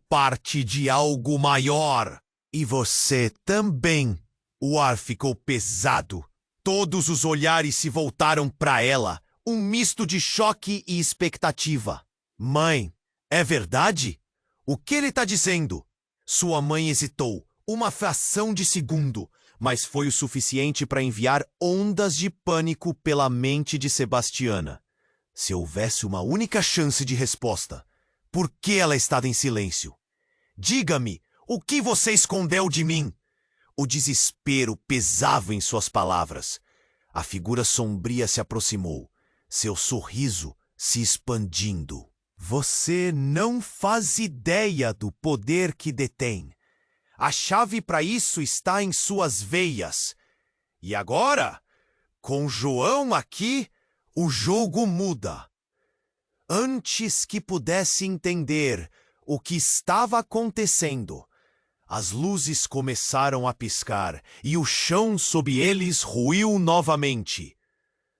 parte de algo maior. E você também. O ar ficou pesado. Todos os olhares se voltaram para ela. Um misto de choque e expectativa. Mãe, é verdade? O que ele está dizendo? Sua mãe hesitou, uma fração de segundo, mas foi o suficiente para enviar ondas de pânico pela mente de Sebastiana. Se houvesse uma única chance de resposta, por que ela estava em silêncio? Diga-me, o que você escondeu de mim? O desespero pesava em suas palavras. A figura sombria se aproximou. seu sorriso se expandindo. Você não faz ideia do poder que detém. A chave para isso está em suas veias. E agora, com João aqui, o jogo muda. Antes que pudesse entender o que estava acontecendo, as luzes começaram a piscar e o chão sob eles ruiu novamente.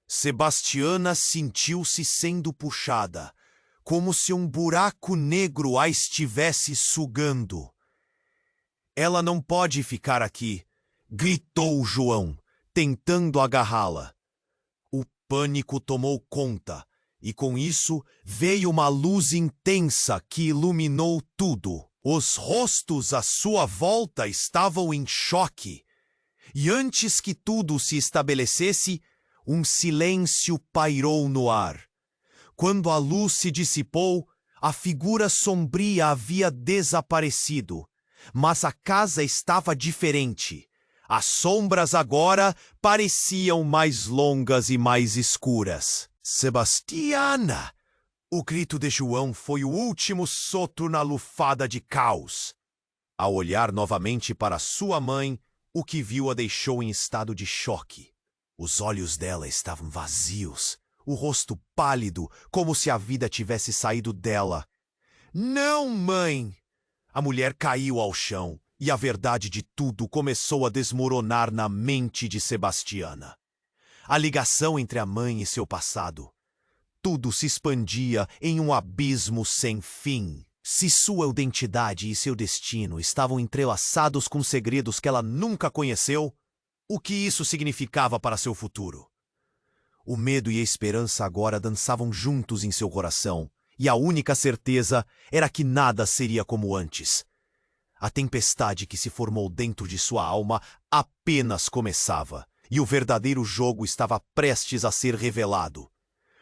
Sebastiana sentiu-se sendo puxada, como se um buraco negro a estivesse sugando. Ela não pode ficar aqui, gritou João, tentando agarrá-la. O pânico tomou conta, e com isso veio uma luz intensa que iluminou tudo. Os rostos à sua volta estavam em choque, e antes que tudo se estabelecesse, um silêncio pairou no ar. Quando a luz se dissipou, a figura sombria havia desaparecido, mas a casa estava diferente. As sombras agora pareciam mais longas e mais escuras. Sebastiana! O grito de João foi o último sopro na lufada de caos. Ao olhar novamente para sua mãe, o que viu a deixou em estado de choque. Os olhos dela estavam vazios, o rosto pálido, como se a vida tivesse saído dela. Não, mãe! A mulher caiu ao chão, e a verdade de tudo começou a desmoronar na mente de Sebastiana. A ligação entre a mãe e seu passado. Tudo se expandia em um abismo sem fim. Se sua identidade e seu destino estavam entrelaçados com segredos que ela nunca conheceu, o que isso significava para seu futuro? O medo e a esperança agora dançavam juntos em seu coração, e a única certeza era que nada seria como antes. A tempestade que se formou dentro de sua alma apenas começava, e o verdadeiro jogo estava prestes a ser revelado.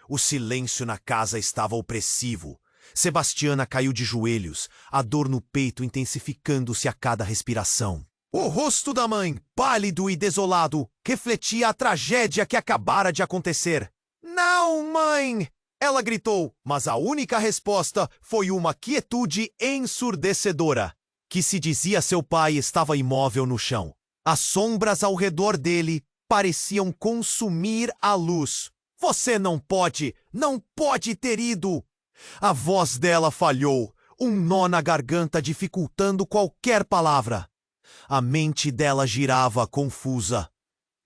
O silêncio na casa estava opressivo. Sebastiana caiu de joelhos, a dor no peito intensificando-se a cada respiração. O rosto da mãe, pálido e desolado, refletia a tragédia que acabara de acontecer. Não, mãe! Ela gritou, mas a única resposta foi uma quietude ensurdecedora. Que se dizia seu pai estava imóvel no chão. As sombras ao redor dele pareciam consumir a luz. Você não pode ter ido! A voz dela falhou, um nó na garganta dificultando qualquer palavra. A mente dela girava confusa.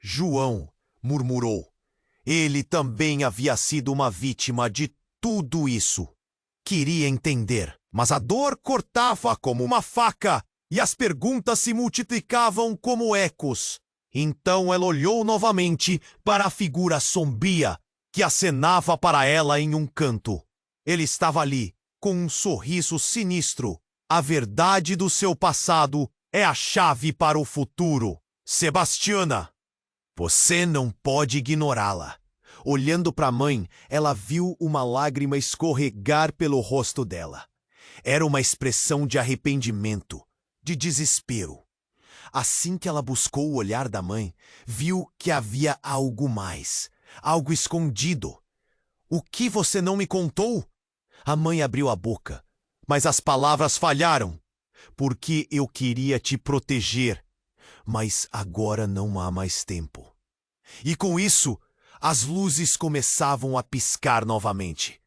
João, murmurou. Ele também havia sido uma vítima de tudo isso. Queria entender, mas a dor cortava como uma faca e as perguntas se multiplicavam como ecos. Então ela olhou novamente para a figura sombria que acenava para ela em um canto. Ele estava ali, com um sorriso sinistro. A verdade do seu passado é a chave para o futuro. Sebastiana! Você não pode ignorá-la. Olhando para a mãe, ela viu uma lágrima escorregar pelo rosto dela. Era uma expressão de arrependimento, de desespero. Assim que ela buscou o olhar da mãe, viu que havia algo mais, algo escondido. O que você não me contou? A mãe abriu a boca, mas as palavras falharam. Porque eu queria te proteger, mas agora não há mais tempo. E com isso, as luzes começavam a piscar novamente,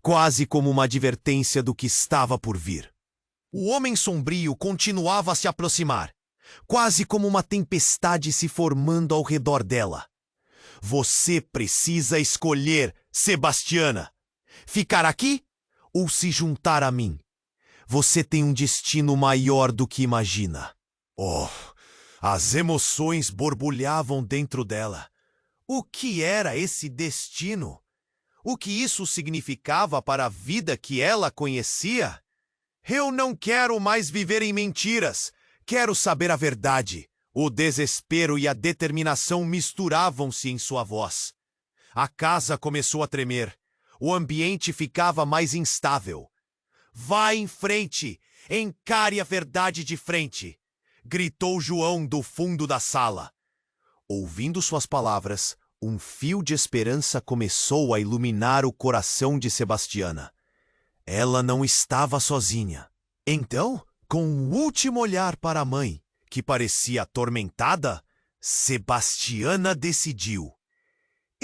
quase como uma advertência do que estava por vir. O homem sombrio continuava a se aproximar, quase como uma tempestade se formando ao redor dela. Você precisa escolher, Sebastiana. Ficar aqui ou se juntar a mim? Você tem um destino maior do que imagina. Oh, as emoções borbulhavam dentro dela. O que era esse destino? O que isso significava para a vida que ela conhecia? Eu não quero mais viver em mentiras. Quero saber a verdade. O desespero e a determinação misturavam-se em sua voz. A casa começou a tremer. O ambiente ficava mais instável. Vá em frente! Encare a verdade de frente! Gritou João do fundo da sala. Ouvindo suas palavras, Um fio de esperança começou a iluminar o coração de Sebastiana. Ela não estava sozinha. Então, com um último olhar para a mãe, que parecia atormentada, Sebastiana decidiu: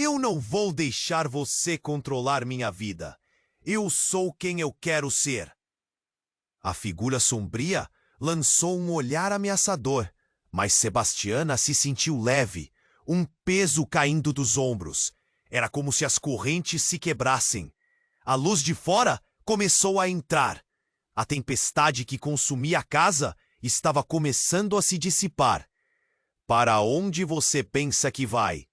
eu não vou deixar você controlar minha vida. Eu sou quem eu quero ser. A figura sombria lançou um olhar ameaçador, mas Sebastiana se sentiu leve, um peso caindo dos ombros. Era como se as correntes se quebrassem. A luz de fora começou a entrar. A tempestade que consumia a casa estava começando a se dissipar. Para onde você pensa que vai?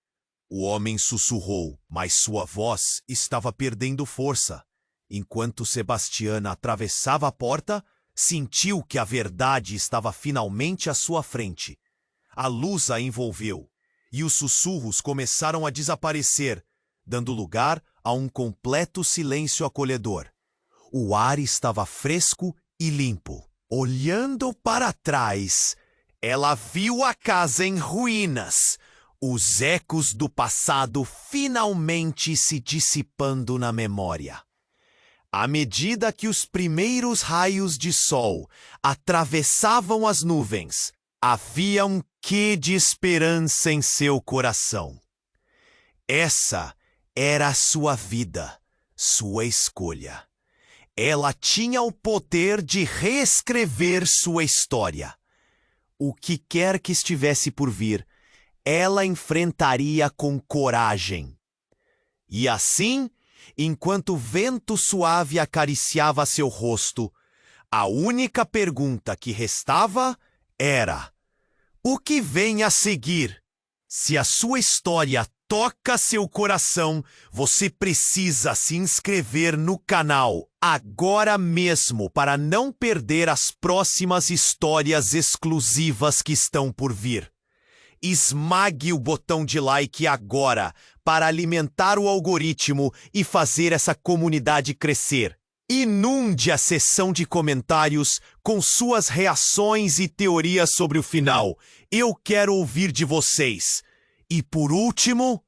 O homem sussurrou, mas sua voz estava perdendo força. Enquanto Sebastiana atravessava a porta, sentiu que a verdade estava finalmente à sua frente. A luz a envolveu, e os sussurros começaram a desaparecer, dando lugar a um completo silêncio acolhedor. O ar estava fresco e limpo. Olhando para trás, ela viu a casa em ruínas, os ecos do passado finalmente se dissipando na memória. À medida que os primeiros raios de sol atravessavam as nuvens, havia um quê de esperança em seu coração. Essa era a sua vida, sua escolha. Ela tinha o poder de reescrever sua história. O que quer que estivesse por vir, ela enfrentaria com coragem. E assim, enquanto o vento suave acariciava seu rosto, a única pergunta que restava era: o que vem a seguir? Se a sua história toca seu coração, você precisa se inscrever no canal agora mesmo para não perder as próximas histórias exclusivas que estão por vir. Esmague o botão de like agora para alimentar o algoritmo e fazer essa comunidade crescer. Inunde a seção de comentários com suas reações e teorias sobre o final. Eu quero ouvir de vocês. E por último,